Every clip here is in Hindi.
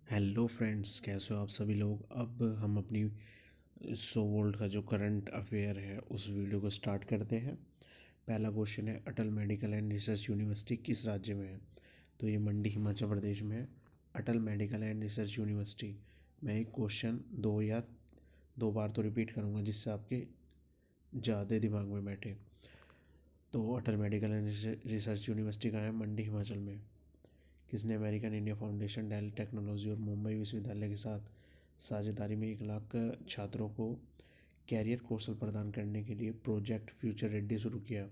हेलो फ्रेंड्स, कैसे हो आप सभी लोग। अब हम अपनी 100 वोल्ट का जो करंट अफेयर है उस वीडियो को स्टार्ट करते हैं। पहला क्वेश्चन है, अटल मेडिकल एंड रिसर्च यूनिवर्सिटी किस राज्य में है। तो ये मंडी हिमाचल प्रदेश में है। अटल मेडिकल एंड रिसर्च यूनिवर्सिटी। मैं एक क्वेश्चन दो बार तो रिपीट करूँगा जिससे आपके ज़्यादा दिमाग में बैठे। तो Atal Medical and Research University का है मंडी हिमाचल में। किसने American India Foundation, Dell Technology और मुंबई विश्वविद्यालय के साथ साझेदारी में 1 लाख छात्रों को कैरियर कौशल प्रदान करने के लिए प्रोजेक्ट फ्यूचर रेड्डी शुरू किया।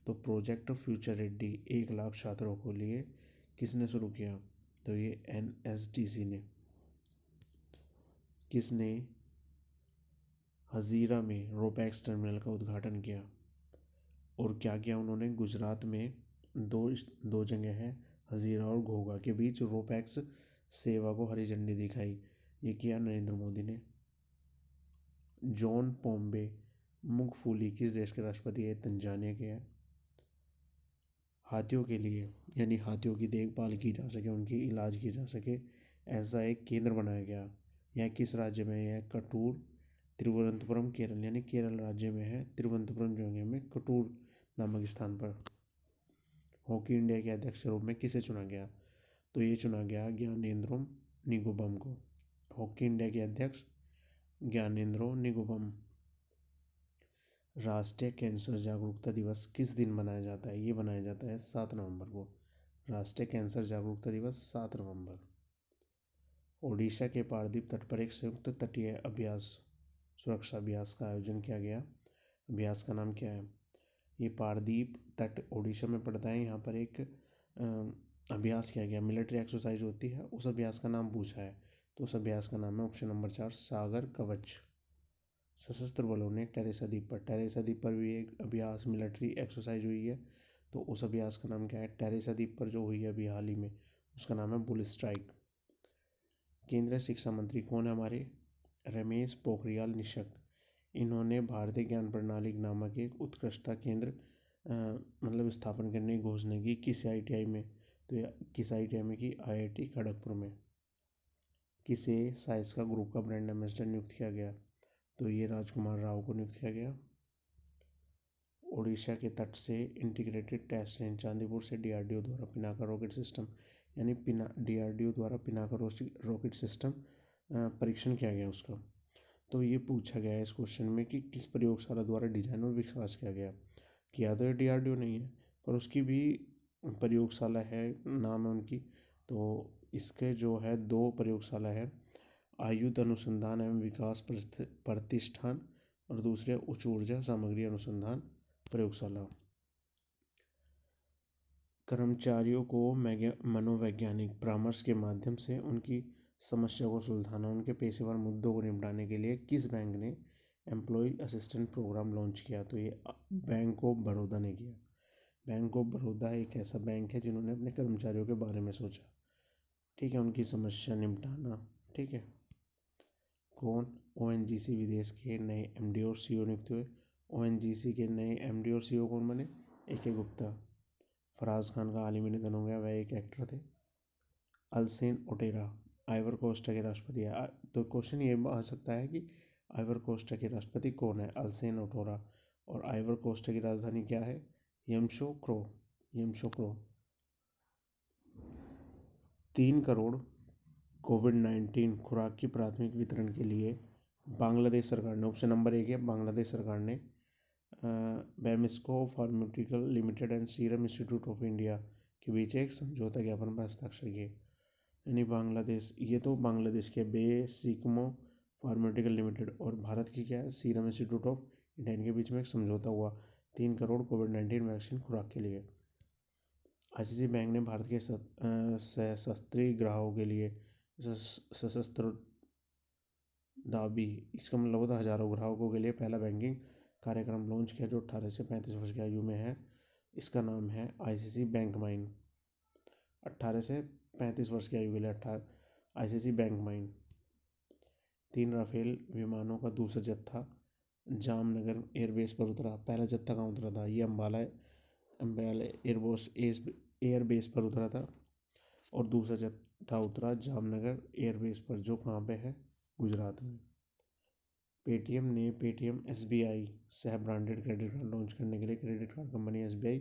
तो प्रोजेक्ट फ्यूचर रेड्डी 1 लाख छात्रों को लिए किसने शुरू किया। तो ये NSDC ने। किसने हजीरा में रोपैक्स टर्मिनल का उद्घाटन किया और क्या किया उन्होंने। गुजरात में दो दो जगह है, हजीरा और घोघा के बीच रोपैक्स सेवा को हरी झंडी दिखाई। ये किया नरेंद्र मोदी ने। जॉन पोम्बे मुगफूली किस देश के राष्ट्रपति है। तंजानिया के हैं। हाथियों के लिए यानी हाथियों की देखभाल की जा सके, उनकी इलाज की जा सके, ऐसा एक केंद्र बनाया गया। यह किस राज्य में है। कटूर, तिरुवनंतपुरम केरल, यानी केरल राज्य में है। तिरुवनंतपुरम जगह में कटूर नामक स्थान पर। हॉकी इंडिया के अध्यक्ष के रूप में किसे चुना गया। तो ये चुना गया ज्ञानेंद्रो निगुम्बम को। हॉकी इंडिया के अध्यक्ष ज्ञानेंद्रो निगुम्बम। राष्ट्रीय कैंसर जागरूकता दिवस किस दिन मनाया जाता है। ये मनाया जाता है 7 नवंबर को। राष्ट्रीय कैंसर जागरूकता दिवस 7 नवंबर। ओडिशा के पारदीप तट पर एक संयुक्त तटीय अभ्यास सुरक्षा अभ्यास का आयोजन किया गया। अभ्यास का नाम क्या है। ये पारदीप तट ओडिशा में पड़ता है। यहाँ पर एक अभ्यास किया गया, मिलिट्री एक्सरसाइज होती है, उस अभ्यास का नाम पूछा है। तो उस अभ्यास का नाम है ऑप्शन नंबर 4 सागर कवच। सशस्त्र बलों ने टेरेसा द्वीप पर भी एक अभ्यास मिलिट्री एक्सरसाइज हुई है। तो उस अभ्यास का नाम क्या है। टेरेसा द्वीप पर जो हुई है अभी हाल ही में, उसका नाम है बुल स्ट्राइक। केंद्रीय शिक्षा मंत्री कौन है हमारे। रमेश पोखरियाल निशंक। इन्होंने भारतीय ज्ञान प्रणाली नामक एक उत्कृष्टता केंद्र स्थापन करने की घोषणा की। किस IITI में। तो यह किस IITI में की, IIT खड़गपुर में। किसे साइज का ग्रुप का ब्रांड एम्बेसडर नियुक्त किया गया। तो ये राजकुमार राव को नियुक्त किया गया। ओडिशा के तट से इंटीग्रेटेड टेस्ट रेंज चांदीपुर से DRDO द्वारा पिनाका रॉकेट सिस्टम यानी DRDO द्वारा पिनाका रॉकेट सिस्टम परीक्षण किया गया उसका। तो ये पूछा गया है इस क्वेश्चन में कि किस प्रयोगशाला द्वारा डिजाइन और विकास किया गया। किया तो DRDO नहीं है, पर उसकी भी प्रयोगशाला है, नाम है उनकी। तो इसके जो है 2 प्रयोगशाला है, आयुध अनुसंधान एवं विकास प्रतिष्ठान और दूसरे उच्च ऊर्जा सामग्री अनुसंधान प्रयोगशाला। कर्मचारियों को मनोवैज्ञानिक परामर्श के माध्यम से उनकी समस्या को सुलझाना, उनके पेशेवर मुद्दों को निपटाने के लिए किस बैंक ने एम्प्लॉय असिस्टेंट प्रोग्राम लॉन्च किया। तो ये बैंक ऑफ बड़ौदा ने किया। बैंक ऑफ बड़ौदा एक ऐसा बैंक है जिन्होंने अपने कर्मचारियों के बारे में सोचा, ठीक है, उनकी समस्या निपटाना। ठीक है। कौन। ONGC विदेश के नए MD और CEO नियुक्त हुए। ONGC के नए MD और CEO कौन बने। AK गुप्ता। फराज खान का हाल ही में निधन हो गया, वह एक एक्टर थे। अल्सेन ओटेरा आइवर कोस्टा के राष्ट्रपति है। तो क्वेश्चन ये आ सकता है कि आइवर कोस्टा के राष्ट्रपति कौन है। अल्सेन ओटोरा। और आइवर कोस्टा की राजधानी क्या है। यमशोक्रो। 3 करोड़ कोविड-19 खुराक की प्राथमिक वितरण के लिए बांग्लादेश सरकार ने, ऑप्शन नंबर 1 है, बांग्लादेश सरकार ने Beximco pharmaceutical limited and Serum Institute of India के बीच एक समझौता ज्ञापन पर हस्ताक्षर किए। यानी बांग्लादेश, ये तो बांग्लादेश के बेसिकमो फार्मास्यूटिकल लिमिटेड और भारत की क्या है, सीरम इंस्टीट्यूट ऑफ इंडिया, के बीच में एक समझौता हुआ 3 करोड़ कोविड-19 वैक्सीन खुराक के लिए। ICICI बैंक ने भारत के सशस्त्र ग्राहकों के लिए सशस्त्र दाबी, इसका मतलब होता है हजारों ग्राहकों के लिए पहला बैंकिंग कार्यक्रम लॉन्च किया जो 18 से 35 वर्ष की आयु में है। इसका नाम है ICICI बैंक माइन। 18 से 35 वर्ष की आयु के लिए ICICI बैंक माइन। 3 राफेल विमानों का दूसरा जत्था जामनगर एयरबेस पर उतरा। पहला जत्था कहाँ उतरा था, ये अम्बाला एयरबेस पर उतरा था। और दूसरा था उतरा जामनगर एयरबेस पर, जो कहाँ पे है, गुजरात में। पेटीएम ने पेटीएम एसबीआई सह ब्रांडेड क्रेडिट कार्ड लॉन्च करने के लिए credit card company SBI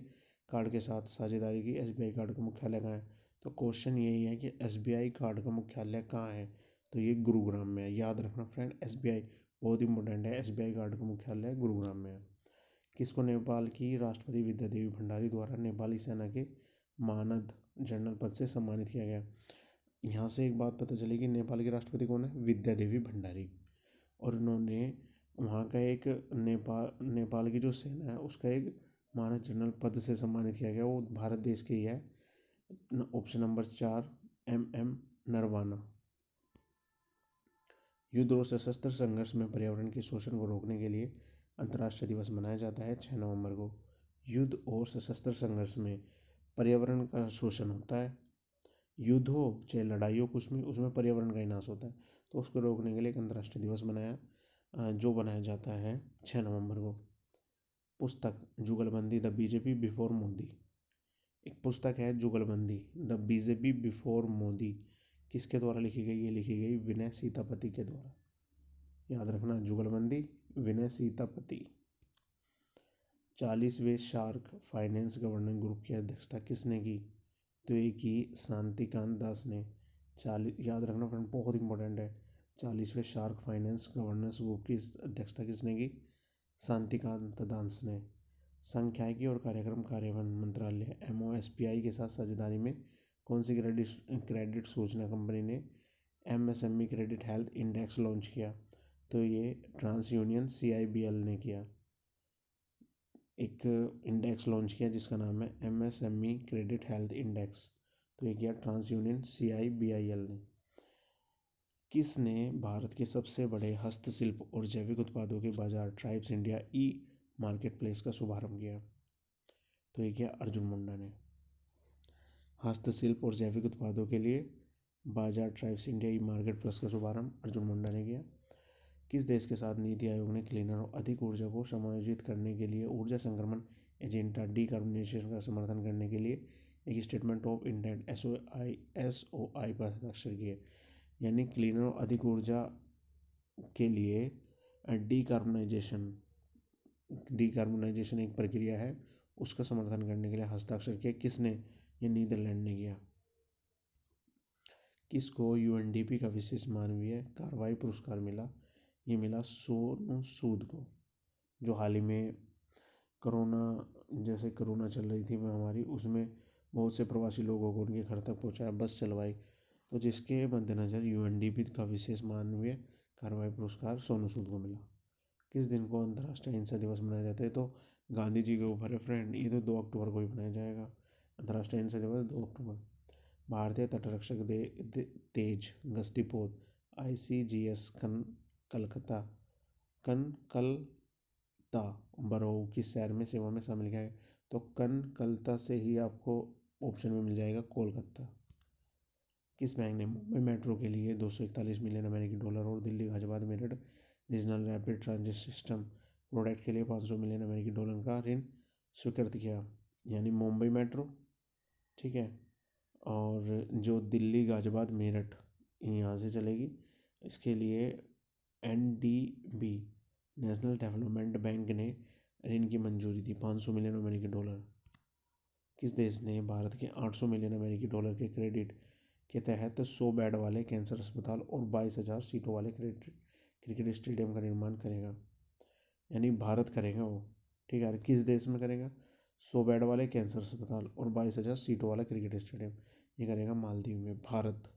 card के साथ साझेदारी की। एसबीआई कार्ड का मुख्यालय कहाँ है? तो क्वेश्चन यही है कि एसबीआई कार्ड का मुख्यालय कहाँ है, तो ये गुरुग्राम में है। याद रखना फ्रेंड, एसबीआई बहुत इंपॉर्टेंट है, एसबीआई कार्ड का मुख्यालय गुरुग्राम में है। किसको नेपाल की राष्ट्रपति विद्या देवी भंडारी द्वारा नेपाली सेना के मानद जनरल पद से सम्मानित किया गया? यहाँ से एक बात पता चली कि नेपाल के राष्ट्रपति कौन है, विद्या देवी भंडारी। और उन्होंने वहाँ का एक नेपाल की जो सेना है उसका एक मानद जनरल पद से सम्मानित किया गया, वो भारत देश के ही है। Option number 4 MM Narwana. युद्ध और सशस्त्र संघर्ष में पर्यावरण के शोषण को रोकने के लिए अंतर्राष्ट्रीय दिवस मनाया जाता है 6 नवंबर को। युद्ध और सशस्त्र संघर्ष में पर्यावरण का शोषण होता है, युद्ध हो चाहे लड़ाई हो, कुछ में उसमें पर्यावरण का ही नाश होता है, तो उसको रोकने के लिए एक अंतर्राष्ट्रीय दिवस बनाया जाता है 6 नवंबर को। पुस्तक जुगलबंदी द बीजेपी बिफोर मोदी, एक पुस्तक है जुगलबंदी द बीजेपी बिफोर मोदी, किसके द्वारा लिखी गई? ये लिखी गई विनय सीतापति के द्वारा। याद रखना, जुगलबंदी विनय Sitapati. 40वें shark finance governing group की अध्यक्षता किसने की? तो ये की शांतिकांत दास ने। याद रखना फ्रेंड, बहुत इंपॉर्टेंट है। 40वें शार्क फाइनेंस गवर्नेंस ग्रुप की अध्यक्षता किसने की? शांतिकांत दास ने। सांख्यिकी और कार्यक्रम कार्यान्वयन मंत्रालय MOSPI के साथ साझेदारी में कौन सी क्रेडिट सूचना कंपनी ने MSME credit health index launch किया? तो ये ट्रांस यूनियन CIBL ने किया, एक इंडेक्स लॉन्च किया जिसका नाम है MSME क्रेडिट हेल्थ इंडेक्स, तो ये किया ट्रांस यूनियन CIBIL ने। किसने भारत के सबसे बड़े हस्तशिल्प और जैविक उत्पादों के बाजार ट्राइब्स इंडिया मार्केट प्लेस का शुभारंभ किया? तो ये किया अर्जुन मुंडा ने। हस्तशिल्प और जैविक उत्पादों के लिए बाजार ट्राइब्स इंडिया मार्केट प्लेस का शुभारंभ अर्जुन मुंडा ने किया। किस देश के साथ नीति आयोग ने क्लीनर और अधिक ऊर्जा को समायोजित करने के लिए ऊर्जा संक्रमण एजेंडा डीकार्बोनाइजेशन का समर्थन करने के लिए एक स्टेटमेंट ऑफ इंटेंट SOI पर हस्ताक्षर किए? यानी क्लीनर और अधिक ऊर्जा के लिए डीकार्बोनाइजेशन एक प्रक्रिया है, उसका समर्थन करने के लिए हस्ताक्षर किया किसने? ये नीदरलैंड ने किया। किसको UNDP का विशेष मानवीय कार्रवाई पुरस्कार मिला? ये मिला सोनू सूद को, जो हाल ही में कोरोना चल रही थी महामारी, उसमें बहुत से प्रवासी लोगों को उनके घर तक पहुंचाया, बस चलवाई, तो जिसके मद्देनज़र UNDP का विशेष मानवीय कार्रवाई पुरस्कार सोनू सूद को मिला। किस दिन को अंतर्राष्ट्रीय अहिंसा दिवस मनाया जाता है? तो गांधी जी के ऊपर है फ्रेंड, ये तो 2 अक्टूबर को ही मनाया जाएगा। अंतर्राष्ट्रीय अहिंसा दिवस 2 अक्टूबर। भारतीय तटरक्षक तेज गश्तीपोत ICGS कनकलता बरोऊ किस शहर में सेवा में शामिल किया है? तो कनकलता से ही आपको ऑप्शन में मिल जाएगा कोलकाता। किस बैंक ने मुंबई मेट्रो के लिए $241 मिलियन और Delhi Ghaziabad Meerut regional rapid transit system project के लिए $500 मिलियन का ऋण स्वीकृत किया? यानी मुंबई मेट्रो, ठीक है, और जो दिल्ली गाजियाबाद मेरठ यहाँ से चलेगी, इसके लिए NDB नेशनल डेवलपमेंट बैंक ने ऋण की मंजूरी दी $500 मिलियन। किस देश ने भारत के $800 मिलियन के क्रेडिट के तहत 100 बेड वाले कैंसर अस्पताल और 22,000 सीटों वाले क्रिकेट स्टेडियम का निर्माण करेगा? यानी भारत करेगा वो, ठीक है। किस देश में करेगा? 100 बेड वाले कैंसर अस्पताल और 22,000 सीटों वाला क्रिकेट स्टेडियम, ये करेगा मालदीव में भारत।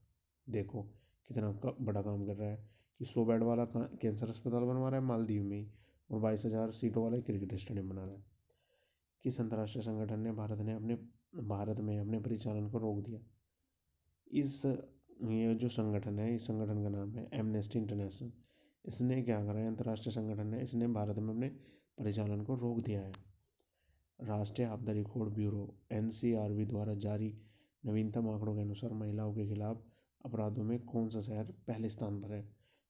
देखो कितना बड़ा काम कर रहा है कि 100 बेड वाला कैंसर अस्पताल बनवा रहा है मालदीव में ही, और 22,000 सीटों वाला क्रिकेट स्टेडियम बना रहा है। किस अंतर्राष्ट्रीय संगठन ने भारत में अपने परिचालन को रोक दिया? ये जो संगठन है, इस संगठन का नाम है एमनेस्टी इंटरनेशनल। इसने क्या करा है, अंतर्राष्ट्रीय संगठन है, इसने भारत में अपने परिचालन को रोक दिया है। राष्ट्रीय आपदा रिकॉर्ड ब्यूरो NCRB द्वारा जारी नवीनतम आंकड़ों के अनुसार महिलाओं के खिलाफ अपराधों में कौन सा शहर पहले स्थान पर है?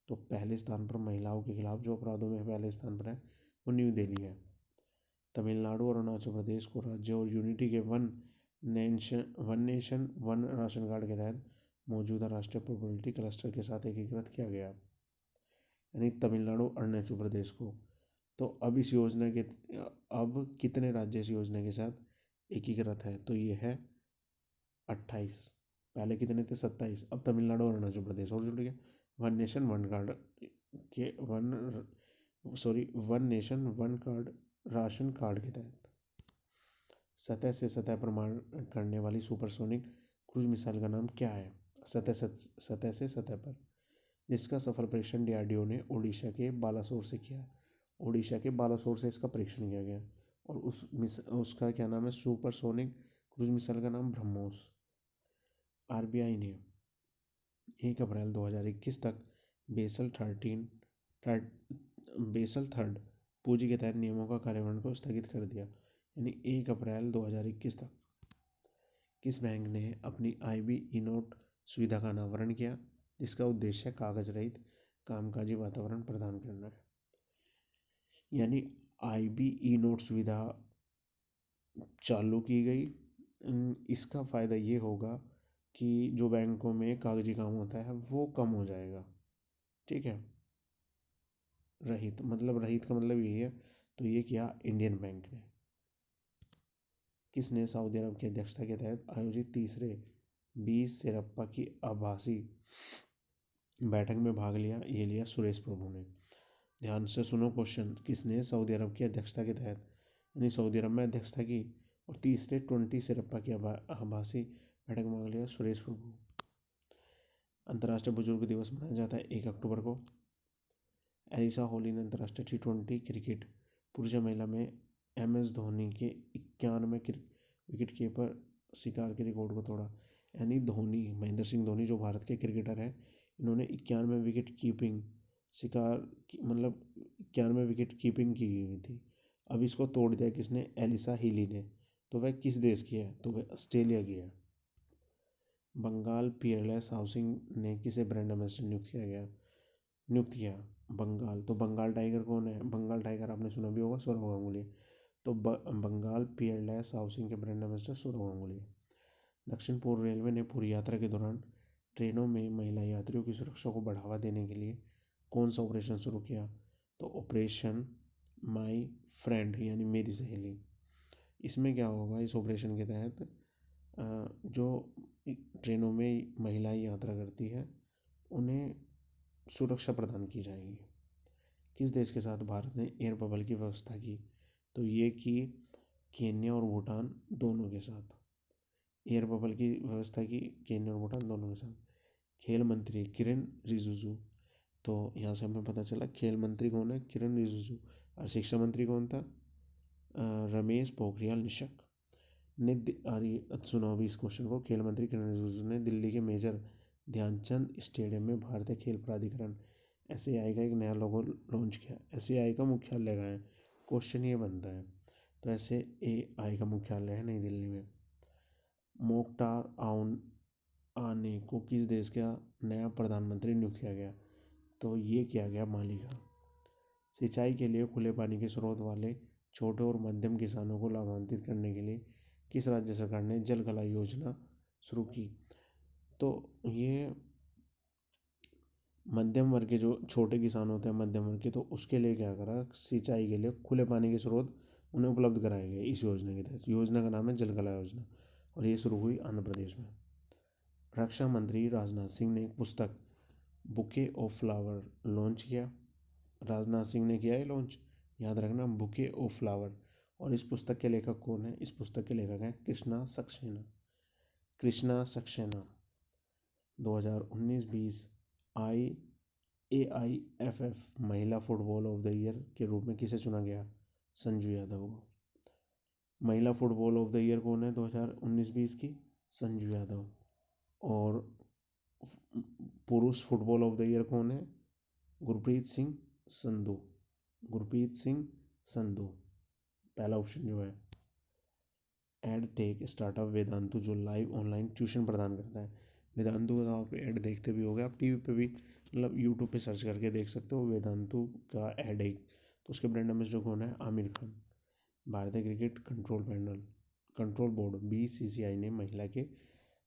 तो पहले स्थान पर महिलाओं के खिलाफ जो अपराधों में पहले स्थान पर है वो न्यू दिल्ली है। तमिलनाडु और अरुणाचल प्रदेश को राज्य और यूनिटी के one nation one ration card के तहत मौजूदा राष्ट्रीय प्रोबेबिलिटी क्लस्टर के साथ एकीकृत किया गया, यानी तमिलनाडु अरुणाचल प्रदेश को। तो अब इस योजना के अब कितने राज्य इस योजना के साथ एकीकृत है? तो ये है 28। पहले कितने थे? 27। अब तमिलनाडु और अरुणाचल प्रदेश और जुड़ गया। वन नेशन वन कार्ड के one nation one card ration card के तहत सतह से सतह प्रमाण करने वाली सुपरसोनिक क्रूज मिसाइल का नाम क्या है? सतह से सतह पर, जिसका सफल परीक्षण डीआरडीओ ने ओडिशा के बालासोर से किया। ओडिशा के बालासोर से इसका परीक्षण किया गया और उसका क्या नाम है? सुपरसोनिक क्रूज मिसाइल का नाम ब्रह्मोस। आरबीआई ने 1 अप्रैल 2021 तक बेसल थर्ड पूंजी के तहत नियमों का कार्यान्वयन को स्थगित कर दिया, यानी 1 अप्रैल 2021 तक। किस बैंक ने अपनी आईबी ई नोट सुविधा का अनावरण किया, जिसका उद्देश्य कागज रहित कामकाजी वातावरण प्रदान करना है? यानी आईबी ई नोट सुविधा चालू की गई। इसका फ़ायदा ये होगा कि जो बैंकों में कागजी काम होता है वो कम हो जाएगा। ठीक है, रहित का मतलब यही है। तो ये किया इंडियन बैंक ने। किसने सऊदी अरब की अध्यक्षता के तहत आयोजित तीसरे 20 सिरप्पा की आभासी बैठक में भाग लिया? ये लिया सुरेश प्रभु ने। ध्यान से सुनो क्वेश्चन। किसने सऊदी अरब की अध्यक्षता के तहत, यानी सऊदी अरब में अध्यक्षता की और तीसरे 20 सिरप्पा की आभासी बैठक में भाग लिया? सुरेश प्रभु। अंतर्राष्ट्रीय बुजुर्ग दिवस मनाया जाता है 1 अक्टूबर को। एलिसा होली ने अंतर्राष्ट्रीय T20 क्रिकेट पुरुष महिला में MS धोनी के 91 विकेट कीपर शिकार के रिकॉर्ड को तोड़ा। यानी धोनी, महेंद्र सिंह धोनी जो भारत के क्रिकेटर हैं, इन्होंने 91 विकेट कीपिंग शिकार मतलब 91 विकेट कीपिंग की हुई थी। अब इसको तोड़ दिया किसने? एलिसा हीली ने। तो वह किस देश की है? तो वह ऑस्ट्रेलिया की है। बंगाल पीएलएस हाउसिंग ने किसे ब्रांड एम्बेसडर नियुक्त किया? बंगाल। तो बंगाल टाइगर कौन है? बंगाल टाइगर आपने सुना भी होगा, सौरव गांगुली। तो बंगाल पीएलएस हाउसिंग के ब्रांड एम्बेसडर सौरव गांगुली। दक्षिण पूर्व रेलवे ने पूरी यात्रा के दौरान ट्रेनों में महिला यात्रियों की सुरक्षा को बढ़ावा देने के लिए कौन सा ऑपरेशन शुरू किया? तो ऑपरेशन माई फ्रेंड, यानी मेरी सहेली। इसमें क्या होगा? इस ऑपरेशन के तहत जो ट्रेनों में महिलाएं यात्रा करती है उन्हें सुरक्षा प्रदान की जाएगी। किस देश के साथ भारत ने एयर बबल की व्यवस्था की? तो ये की केन्या और भूटान दोनों के साथ एयर बबल की व्यवस्था की, केन्या और भूटान दोनों के साथ। खेल मंत्री किरेन रिजिजू। तो यहाँ से हमें पता चला खेल मंत्री कौन है? किरेन रिजिजू। और शिक्षा मंत्री कौन था? रमेश पोखरियाल निशंक ने। सुनो अभी इस क्वेश्चन को। खेल मंत्री किरेन रिजिजू ने दिल्ली के मेजर ध्यानचंद स्टेडियम में भारतीय खेल प्राधिकरण SAI का एक नया लोगो लॉन्च किया। SAI का मुख्यालय कहाँ है? क्वेश्चन ये बनता है। तो SAI का मुख्यालय है नई दिल्ली में। मोख्तार आने को किस देश का नया प्रधानमंत्री नियुक्त किया गया? तो ये किया गया माली का। सिंचाई के लिए खुले पानी के स्रोत वाले छोटे और मध्यम किसानों को लाभान्वित करने के लिए किस राज्य सरकार ने जल कला योजना शुरू की? तो ये मध्यम वर्ग के जो छोटे किसान होते हैं मध्यम वर्ग के, तो उसके लिए क्या करा? सिंचाई के लिए खुले पानी के स्रोत उन्हें उपलब्ध कराए गए इस योजना के तहत। योजना का नाम है जल कला योजना और ये शुरू हुई आंध्र प्रदेश में। रक्षा मंत्री राजनाथ सिंह ने एक पुस्तक बुके ऑफ फ्लावर लॉन्च किया। राजनाथ सिंह ने किया है लॉन्च, याद रखना, बुके ऑफ फ्लावर। और इस पुस्तक के लेखक कौन है? इस पुस्तक के लेखक हैं कृष्णा सक्सेना। 2019-20 AIFF महिला फुटबॉल ऑफ द ईयर के रूप में किसे चुना गया? संजू यादव को। महिला फुटबॉल ऑफ द ईयर कौन है 2019-20 की? संजू यादव। और पुरुष फुटबॉल ऑफ द ईयर कौन है? गुरप्रीत सिंह संधू। पहला ऑप्शन जो है। एड टेक स्टार्टअप वेदांतु जो लाइव ऑनलाइन ट्यूशन प्रदान करता है। वेदांतु का आप ऐड देखते भी होगे, आप टीवी पे भी मतलब यूट्यूब पे सर्च करके देख सकते हो वेदांतु का ऐड है। तो उसके ब्रांड एम्बेसडर कौन है? आमिर खान। भारतीय क्रिकेट कंट्रोल बोर्ड BCCI ने महिला के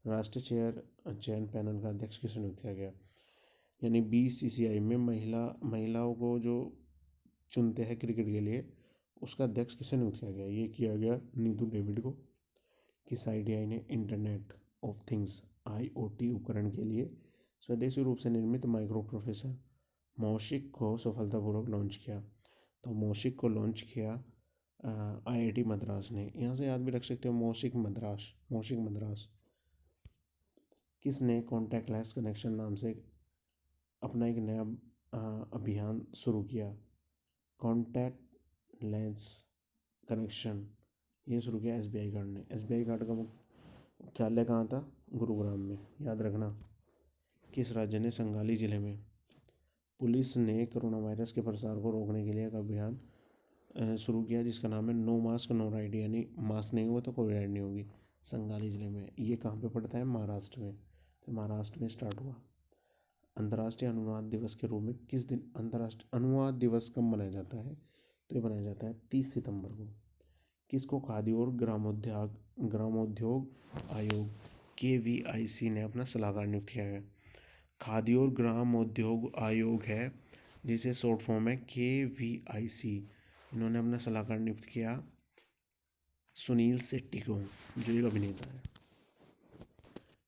राष्ट्रीय चयन पैनल का अध्यक्ष किसे नियुक्त किया गया? यानी बीसीसीआई में महिलाओं को जो चुनते हैं क्रिकेट के लिए, उसका अध्यक्ष किसे नियुक्त किया गया? ये किया गया नीतू डेविड को। किस आईडीआई ने इंटरनेट ऑफ थिंग्स IoT उपकरण के लिए स्वदेशी रूप से निर्मित माइक्रो प्रोसेसर मौशिक को सफलतापूर्वक लॉन्च किया? तो मौशिक को लॉन्च किया IIT मद्रास ने। यहाँ से याद भी रख सकते हो मौशिक मद्रास। किसने कॉन्टैक्टलेस कनेक्शन नाम से अपना एक नया अभियान शुरू किया? कॉन्टैक्ट लेंस कनेक्शन ये शुरू किया SBI कार्ड ने। SBI कार्ड का मुख्यालय कहाँ था? गुरुग्राम में, याद रखना। किस राज्य ने संगाली जिले में पुलिस ने कोरोना वायरस के प्रसार को रोकने के लिए एक अभियान शुरू किया जिसका नाम है नो मास्क नो राइड, यानी मास्क नहीं हुआ तो कोई राइड नहीं होगी। संगाली जिले में। ये कहाँ पे पड़ता है? महाराष्ट्र में। तो महाराष्ट्र में स्टार्ट हुआ। अंतर्राष्ट्रीय अनुवाद दिवस के रूप में किस दिन अंतर्राष्ट्रीय अनुवाद दिवस कब मनाया जाता है? तो ये मनाया जाता है 30 सितंबर को। किसको खादी और ग्रामोद्योग आयोग KVIC ने अपना सलाहकार नियुक्त किया है? खादी और ग्रामोद्योग आयोग है, जिसे शॉर्ट फॉर्म है KVIC। इन्होंने अपना सलाहकार नियुक्त किया सुनील शेट्टी को, जो एक अभिनेता है।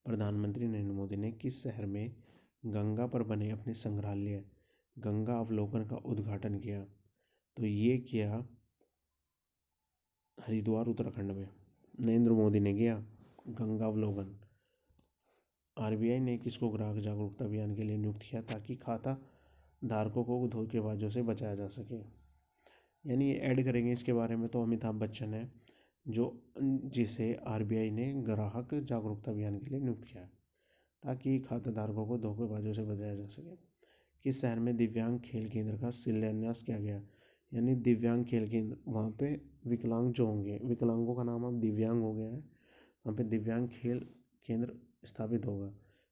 प्रधानमंत्री नरेंद्र मोदी ने किस शहर में गंगा पर बने अपने संग्रहालय गंगा अवलोकन का उद्घाटन किया? तो ये किया हरिद्वार उत्तराखंड में। नरेंद्र मोदी ने किया गंगा अवलोकन। RBI ने किसको ग्राहक जागरूकता अभियान के लिए नियुक्त किया ताकि खाता धारकों को धोखेबाजों से बचाया जा सके? यानी ये ऐड करेंगे इसके बारे में तो अमिताभ बच्चन है, जिसे RBI ने ग्राहक जागरूकता अभियान के लिए नियुक्त किया ताकि खाता धारकों को धोखेबाजों से बचाया जा सके। किस शहर में दिव्यांग खेल केंद्र का शिलान्यास किया गया? यानी दिव्यांग खेल केंद्र, वहाँ पे विकलांग जो होंगे, विकलांगों का नाम अब दिव्यांग हो गया है, वहाँ पे दिव्यांग खेल केंद्र स्थापित होगा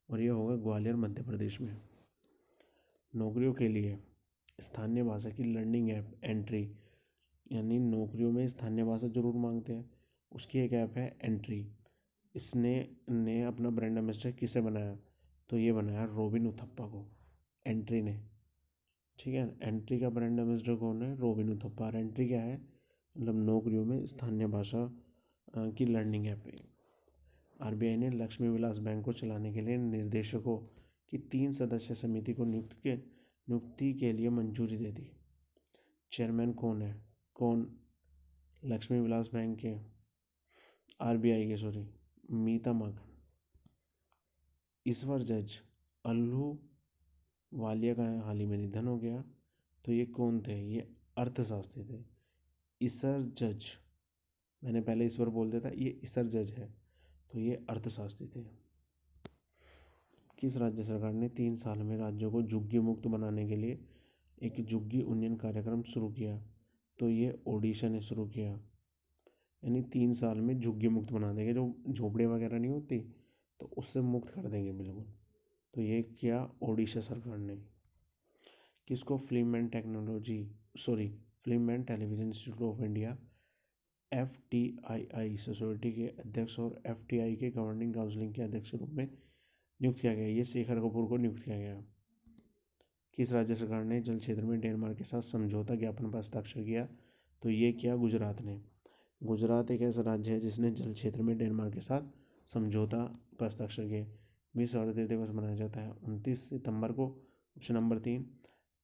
और ये होगा ग्वालियर मध्य प्रदेश में। नौकरियों के लिए स्थानीय भाषा की लर्निंग ऐप एंट्री, यानी नौकरियों में स्थानीय भाषा जरूर मांगते हैं, उसकी एक ऐप है एंट्री। इसने अपना ब्रांड एम्बेसडर किसे बनाया? तो ये बनाया रोबिन उथप्पा को, एंट्री ने। ठीक है, एंट्री का ब्रांड एम्बेसडर कौन है? रोबिन उथप्पा। एंट्री क्या है? मतलब नौकरियों में स्थानीय भाषा की लर्निंग ऐप है। RBI ने लक्ष्मी विलास बैंक को चलाने के लिए निर्देशकों की 3 सदस्य समिति को नियुक्ति के लिए मंजूरी दे दी। चेयरमैन कौन? लक्ष्मी विलास बैंक के RBI के मीता मग। ईश्वर जज अल्लू वालिया का हाल ही में निधन हो गया, तो ये कौन थे? ये अर्थशास्त्री थे। ईश्वर जज, मैंने पहले ईश्वर बोल दिया था, ये ईश्वर जज है, तो ये अर्थशास्त्री थे। किस राज्य सरकार ने 3 साल में राज्यों को झुग्गी मुक्त बनाने के लिए एक झुग्गी उन्नयन कार्यक्रम शुरू किया? तो ये ओडिशा ने शुरू किया। यानी 3 साल में झुग्गी मुक्त बना देंगे, जो झोपड़े वगैरह नहीं होती तो उससे मुक्त कर देंगे बिल्कुल। तो ये किया ओडिशा सरकार ने। किसको film and television institute of India FTII society के अध्यक्ष और FTI के गवर्निंग काउंसिल के अध्यक्ष के रूप में नियुक्त किया गया? ये शेखर कपूर को नियुक्त किया गया। किस राज्य सरकार ने जल क्षेत्र में डेनमार्क के साथ समझौता ज्ञापन पर हस्ताक्षर किया? तो ये किया गुजरात ने। गुजरात एक ऐसा राज्य है जिसने जल क्षेत्र में डेनमार्क के साथ समझौता पर हस्ताक्षर किए। विश्व हरित दिवस मनाया जाता है 29 सितंबर को। Option number 3।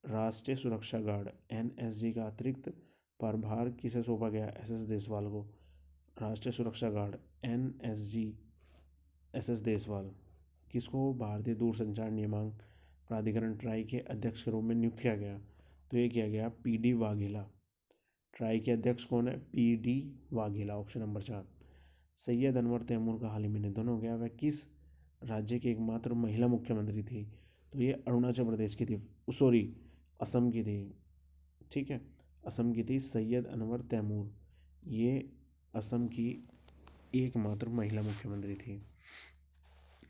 राष्ट्रीय सुरक्षा गार्ड NSG का अतिरिक्त प्रभार किसे सौंपा गया? SS देसवाल को। राष्ट्रीय सुरक्षा गार्ड NSG SS देसवाल। किसको भारतीय दूरसंचार नियामक प्राधिकरण ट्राई के अध्यक्ष के रूप में नियुक्त किया गया? तो ये किया गया PD वाघेला। ट्राई के अध्यक्ष कौन है? PD Vaghela. Option number 4। Syed Anwar Taimur का हाल ही में निधन हो गया। वह किस राज्य की एकमात्र महिला मुख्यमंत्री थी? तो ये अरुणाचल प्रदेश की थी, असम की थी। ठीक है, असम की थी सैयद अनवर तैमूर। ये असम की एकमात्र महिला मुख्यमंत्री थी।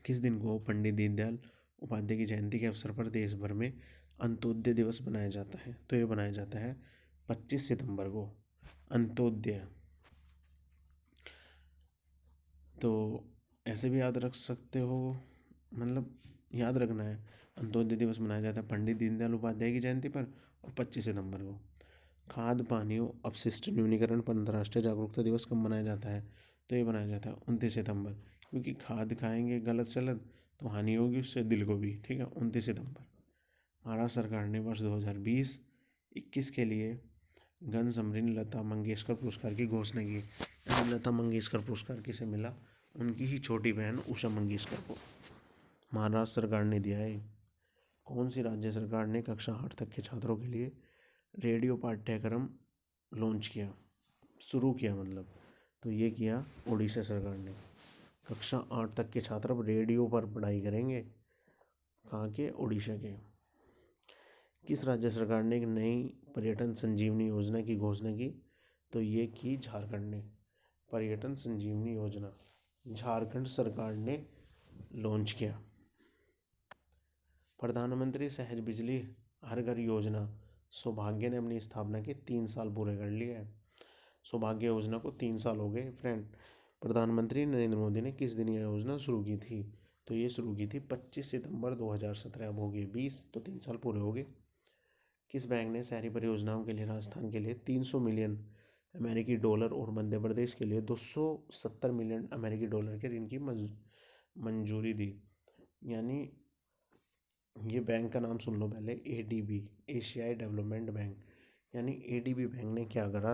किस दिन को पंडित दीनदयाल उपाध्याय की जयंती के अवसर पर देश भर में अंत्योदय दिवस मनाया जाता है? तो ये मनाया जाता है 25 सितंबर को, अंत्योदय। तो ऐसे भी याद रख सकते हो, मतलब याद रखना है। अंत्योदय दिवस मनाया जाता है पंडित दीनदयाल उपाध्याय की जयंती पर और 25 सितंबर को। खाद्य पानीयों अपशिष्ट न्यूनीकरण पर अंतर्राष्ट्रीय जागरूकता दिवस कब मनाया जाता है? तो ये मनाया जाता है 29 सितंबर, क्योंकि खाद खाएंगे गलत सलत तो हानि होगी उससे दिल को भी, ठीक है। 29 सितंबर। महाराष्ट्र सरकार ने वर्ष 2020-21 के लिए गण समरीन लता मंगेशकर पुरस्कार की घोषणा की। यानी लता मंगेशकर पुरस्कार किसे मिला? उनकी ही छोटी बहन उषा मंगेशकर को महाराष्ट्र सरकार ने दिया है। कौन सी राज्य सरकार ने कक्षा 8 तक के छात्रों के लिए रेडियो पाठ्यक्रम लॉन्च किया, शुरू किया मतलब? तो ये किया उड़ीसा सरकार ने। कक्षा 8 तक के छात्र अब रेडियो पर पढ़ाई करेंगे। कहाँ के? उड़ीसा के। किस राज्य सरकार ने एक नई पर्यटन संजीवनी योजना की घोषणा की? तो ये की झारखंड ने। पर्यटन संजीवनी योजना झारखंड सरकार ने लॉन्च किया। प्रधानमंत्री सहज बिजली हर घर योजना सौभाग्य ने अपनी स्थापना के 3 साल पूरे कर लिए हैं। सौभाग्य योजना को 3 साल हो गए फ्रेंड। प्रधानमंत्री नरेंद्र मोदी ने किस दिन यह योजना शुरू की थी? तो ये शुरू की थी 25 सितंबर 2017। अब हो गए 20, तो 3 साल पूरे हो गए। किस बैंक ने शहरी परियोजनाओं के लिए राजस्थान के लिए 300 मिलियन अमेरिकी डॉलर और मध्य प्रदेश के लिए 270 मिलियन अमेरिकी डॉलर के ऋण की मंजूरी दी? यानी ये बैंक का नाम सुन लो पहले, एडीबी, एशियाई डेवलपमेंट बैंक। यानी एडीबी बैंक ने क्या करा,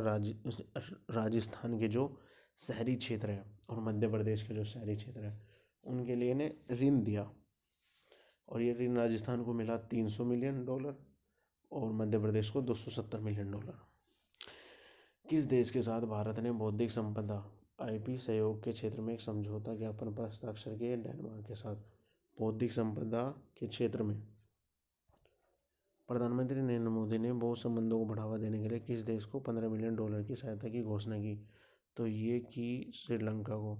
राजस्थान के जो शहरी क्षेत्र है और मध्य प्रदेश के जो शहरी क्षेत्र है उनके लिए ने ऋण दिया। और ये ऋण राजस्थान को मिला 300 मिलियन डॉलर और मध्य प्रदेश को 270 मिलियन डॉलर। किस देश के साथ भारत ने बौद्धिक संपदा आईपी सहयोग के क्षेत्र में एक समझौता ज्ञापन पर हस्ताक्षर किए? डेनमार्क के साथ। बौद्धिक संपदा के क्षेत्र में प्रधानमंत्री नरेंद्र मोदी ने बौद्ध संबंधों को बढ़ावा देने के लिए किस देश को 15 मिलियन डॉलर की सहायता की घोषणा की? तो ये की श्रीलंका को।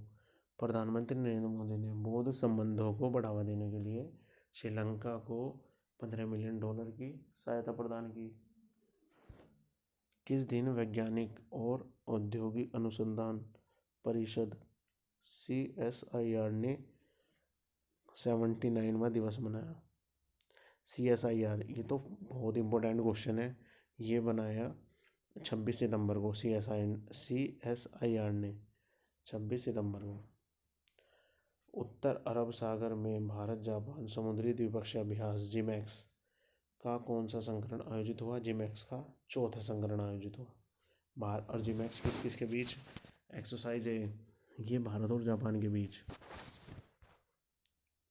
प्रधानमंत्री नरेंद्र मोदी ने बौद्ध संबंधों को बढ़ावा देने के लिए श्रीलंका को 15 मिलियन डॉलर की सहायता प्रदान की। किस दिन वैज्ञानिक और औद्योगिक अनुसंधान परिषद CSIR ने 79वां दिवस मनाया? CSIR, ये तो बहुत इंपॉर्टेंट क्वेश्चन है। ये बनाया 26 सितंबर को CSIR ने 26 सितंबर को। उत्तर अरब सागर में भारत जापान समुद्री द्विपक्षीय अभ्यास जिमैक्स का कौन सा संस्करण आयोजित हुआ? जिमैक्स का 4था संस्करण आयोजित हुआ। भारत और जिमैक्स किस किस के बीच एक्सरसाइज है? ये भारत और जापान के बीच।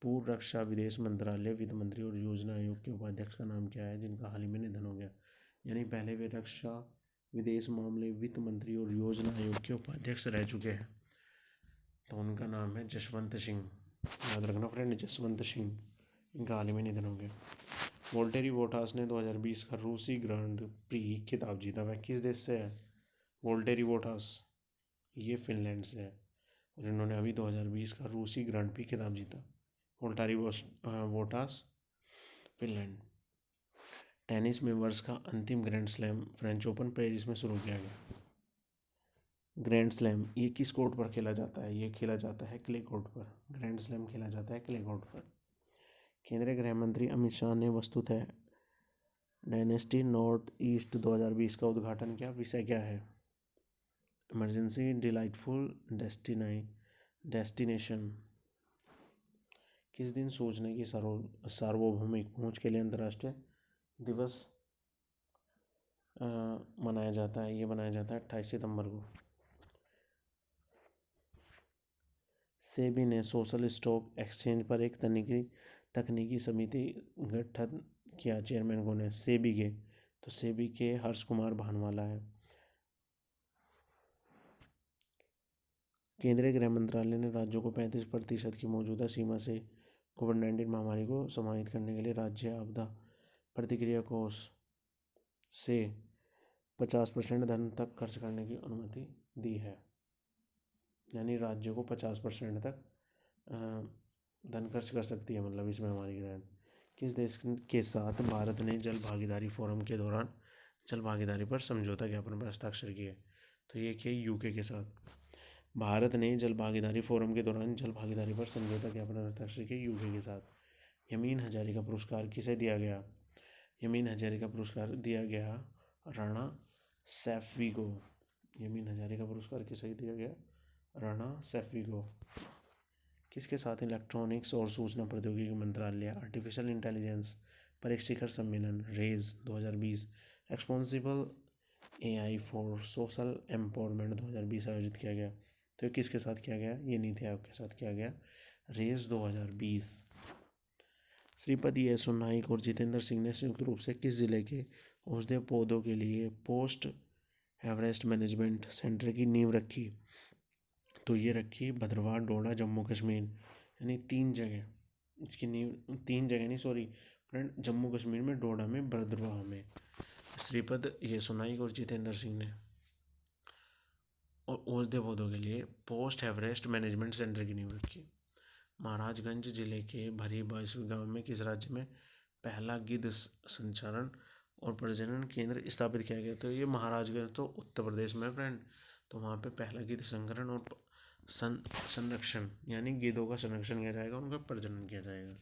पूर्व रक्षा विदेश मंत्रालय वित्त मंत्री और योजना आयोग के उपाध्यक्ष का नाम क्या है जिनका हाल ही में निधन हो गया? यानी पहले वे रक्षा विदेश मामले वित्त मंत्री और योजना आयोग के उपाध्यक्ष रह चुके हैं, तो उनका नाम है जसवंत सिंह। याद रखना फ्रेंड, जसवंत सिंह। इनका हाल ही में निधन हो गया। वोल्टेरी बोटास ने 2020 का रूसी ग्रांड प्री खिताब जीता। वह किस देश से है? वोल्टेरी बोटास ये फिनलैंड से है और इन्होंने अभी 2020 का रूसी ग्रांड प्री खिताब जीता। Valtteri Bottas Finland. टेनिस में वर्ष का अंतिम grand slam French open Paris में शुरू किया गया। ग्रैंड स्लैम ये किस कोर्ट पर खेला जाता है? ये खेला जाता है क्ले कोर्ट पर। ग्रैंड स्लैम खेला जाता है क्ले कोर्ट पर। केंद्रीय गृह मंत्री अमित शाह ने वस्तुतः डायनेस्टी नॉर्थ ईस्ट 2020 का उद्घाटन किया। विषय क्या है? Emergency delightful destination. किस दिन सूचना की सार्वभौमिक पहुंच के लिए अंतर्राष्ट्रीय दिवस मनाया जाता है? ये मनाया जाता है 28 सितंबर को। सेबी ने सोशल स्टॉक एक्सचेंज पर एक तकनीकी समिति गठन किया। चेयरमैन कौन है सेबी के? तो सेबी के हर्ष कुमार भानवाला है। केंद्रीय गृह मंत्रालय ने राज्यों को 35% की मौजूदा सीमा से कोविड-19 महामारी को समाहित करने के लिए राज्य आपदा प्रतिक्रिया कोष से 50% धन तक खर्च करने की अनुमति दी है। यानी राज्यों को 50% तक धन खर्च कर सकती है, मतलब इस महामारी के दौरान। किस देश के साथ भारत ने जल भागीदारी फोरम के दौरान जल भागीदारी पर समझौता ज्ञापन पर हस्ताक्षर किए? तो ये किए यूके के साथ। भारत ने जल भागीदारी फोरम के दौरान जल भागीदारी पर समझौता ज्ञापन हस्ताक्षर किए यूके के साथ। यमीन हजारिका पुरस्कार किसे दिया गया? यमीन हजारिका पुरस्कार दिया गया राणा सैफी को। यमीन हजारिका पुरस्कार किसे दिया गया? राणा सैफी को। किसके साथ इलेक्ट्रॉनिक्स और सूचना प्रौद्योगिकी मंत्रालय आर्टिफिशियल इंटेलिजेंस पर एक शिखर सम्मेलन raise 2020 responsible AI for social empowerment 2020 आयोजित किया गया? तो ये किसके साथ किया गया? ये नीति आयोग के साथ किया गया, रेज 2020। श्रीपति येसो नाइक और जितेंद्र सिंह ने संयुक्त रूप से किस जिले के औषधीय पौधों के लिए पोस्ट एवरेस्ट मैनेजमेंट सेंटर की नींव रखी? तो ये रखी भद्रवाह, डोडा, जम्मू कश्मीर, यानी 3 जगह इसकी नींव। 3 जगह नहीं, सॉरी फ्रेंड, जम्मू कश्मीर में, डोडा में, भद्रवाह में श्रीपद येसो नाइक और जितेंद्र सिंह ने और औषधीय पौधों के लिए पोस्ट एवरेस्ट मैनेजमेंट सेंटर की नींव रखी। महाराजगंज जिले के भरी बाईसवीं गांव में किस राज्य में पहला गिद्ध संचारण और प्रजनन केंद्र स्थापित किया गया? तो ये महाराजगंज तो उत्तर प्रदेश में फ्रेंड, तो वहाँ पे पहला गिद्ध संकरण और संरक्षण यानी गिद्धों का संरक्षण किया जाएगा, उनका प्रजनन किया जाएगा।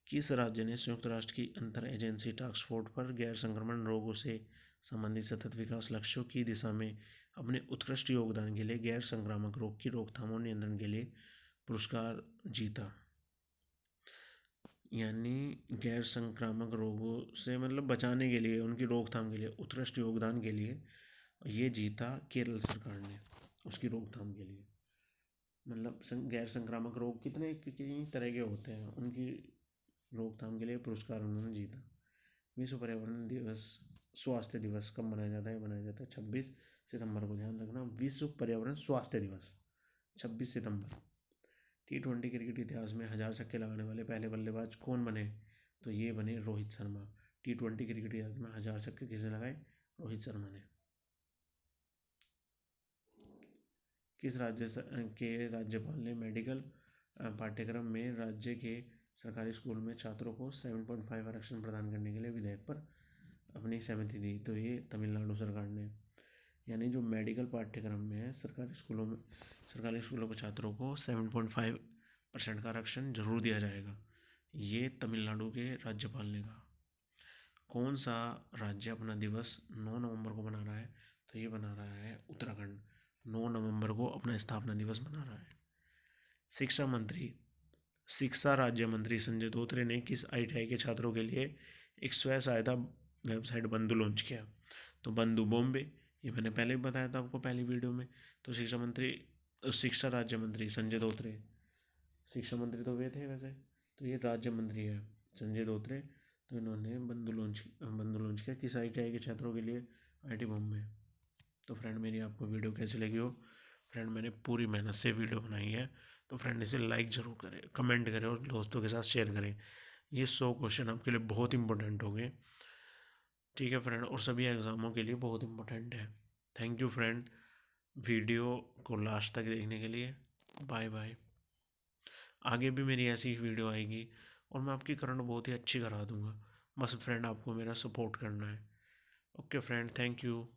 किस राज्य ने संयुक्त राष्ट्र की अंतर एजेंसी टास्क फोर्स पर गैर संक्रमण रोगों से संबंधित सतत विकास लक्ष्यों की दिशा में अपने उत्कृष्ट योगदान के लिए गैर संक्रामक रोग की रोकथाम और नियंत्रण के लिए पुरस्कार जीता? यानी गैर संक्रामक रोगों से मतलब बचाने के लिए, उनकी रोकथाम के लिए, उत्कृष्ट योगदान के लिए ये जीता केरल सरकार ने, उसकी रोकथाम के लिए। मतलब गैर संक्रामक रोग कितने कितनी तरह के होते हैं, उनकी रोकथाम के लिए पुरस्कार उन्होंने जीता। विश्व पर्यावरण दिवस, स्वास्थ्य दिवस कब मनाया जाता है? मनाया जाता है 26 सितंबर को। ध्यान रखना, विश्व पर्यावरण स्वास्थ्य दिवस 26 सितंबर। T20 क्रिकेट इतिहास में 1000 छक्के लगाने वाले पहले बल्लेबाज कौन बने? तो ये बने रोहित शर्मा। T20 क्रिकेट इतिहास में 1000 छक्के किसने लगाए? रोहित शर्मा ने। किस राज्य के राज्यपाल ने मेडिकल पाठ्यक्रम में राज्य के सरकारी स्कूल में छात्रों को 7.5 आरक्षण प्रदान करने के लिए विधेयक पर अपनी सहमति दी? तो ये तमिलनाडु सरकार ने। यानी जो मेडिकल पाठ्यक्रम में है सरकारी स्कूलों के छात्रों को 7.5% का आरक्षण जरूर दिया जाएगा, ये तमिलनाडु के राज्यपाल ने कहा। कौन सा राज्य अपना दिवस 9 नवंबर को मना रहा है? तो ये बना रहा है उत्तराखंड, 9 नवंबर को अपना स्थापना दिवस मना रहा है। शिक्षा राज्य मंत्री संजय धोत्रे ने किस ITI के छात्रों के लिए एक स्वयं सहायता वेबसाइट बंधु लॉन्च किया? तो बंधु बॉम्बे, ये मैंने पहले भी बताया था आपको पहली वीडियो में। तो शिक्षा राज्य मंत्री संजय धोत्रे, शिक्षा मंत्री तो वे थे वैसे, तो ये राज्य मंत्री है संजय धोत्रे। तो इन्होंने बंधु लॉन्च किया किस ITI के छात्रों के लिए? IIT बॉम्बे। तो फ्रेंड मेरी आपको वीडियो कैसी लगी हो? फ्रेंड मैंने पूरी मेहनत से वीडियो बनाई है, तो फ्रेंड इसे लाइक ज़रूर करें, कमेंट करें और दोस्तों के साथ शेयर करें। ये 100 क्वेश्चन आपके लिए बहुत इंपॉर्टेंट होंगे, ठीक है फ्रेंड, और सभी एग्ज़ामों के लिए बहुत इंपॉर्टेंट है। थैंक यू फ्रेंड वीडियो को लास्ट तक देखने के लिए। Bye bye. आगे भी मेरी ऐसी वीडियो आएगी और मैं आपकी करंट बहुत ही अच्छी करा दूंगा, बस फ्रेंड आपको मेरा सपोर्ट करना है। Okay friend, thank you.